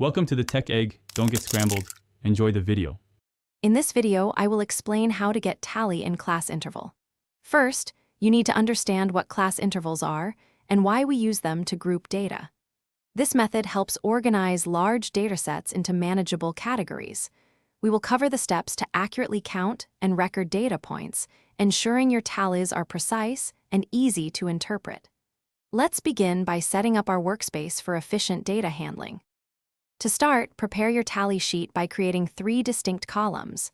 Welcome to the Tech Egg. Don't get scrambled. Enjoy the video. In this video, I will explain how to get tally in class interval. First, you need to understand what class intervals are and why we use them to group data. This method helps organize large datasets into manageable categories. We will cover the steps to accurately count and record data points, ensuring your tallies are precise and easy to interpret. Let's begin by setting up our workspace for efficient data handling. To start, prepare your tally sheet by creating 3 distinct columns.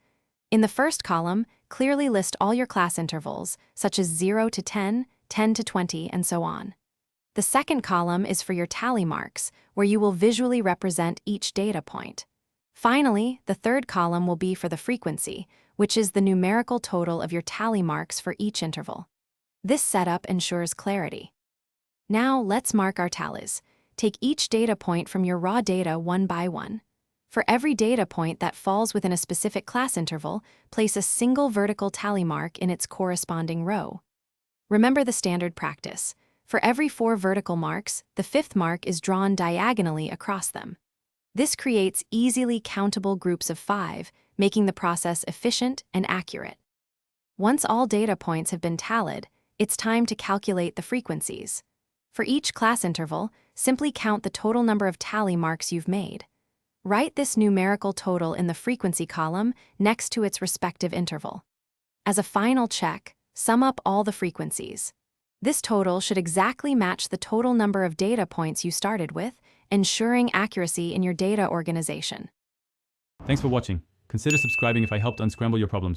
In the first column, clearly list all your class intervals, such as 0 to 10, 10 to 20, and so on. The second column is for your tally marks, where you will visually represent each data point. Finally, the third column will be for the frequency, which is the numerical total of your tally marks for each interval. This setup ensures clarity. Now, let's mark our tallies. Take each data point from your raw data one by one. For every data point that falls within a specific class interval, place a single vertical tally mark in its corresponding row. Remember the standard practice. For every 4 vertical marks, the 5th mark is drawn diagonally across them. This creates easily countable groups of 5, making the process efficient and accurate. Once all data points have been tallied, it's time to calculate the frequencies. For each class interval, simply count the total number of tally marks you've made. Write this numerical total in the frequency column next to its respective interval. As a final check, sum up all the frequencies. This total should exactly match the total number of data points you started with, ensuring accuracy in your data organization. Thanks for watching. Consider subscribing if I helped unscramble your problems.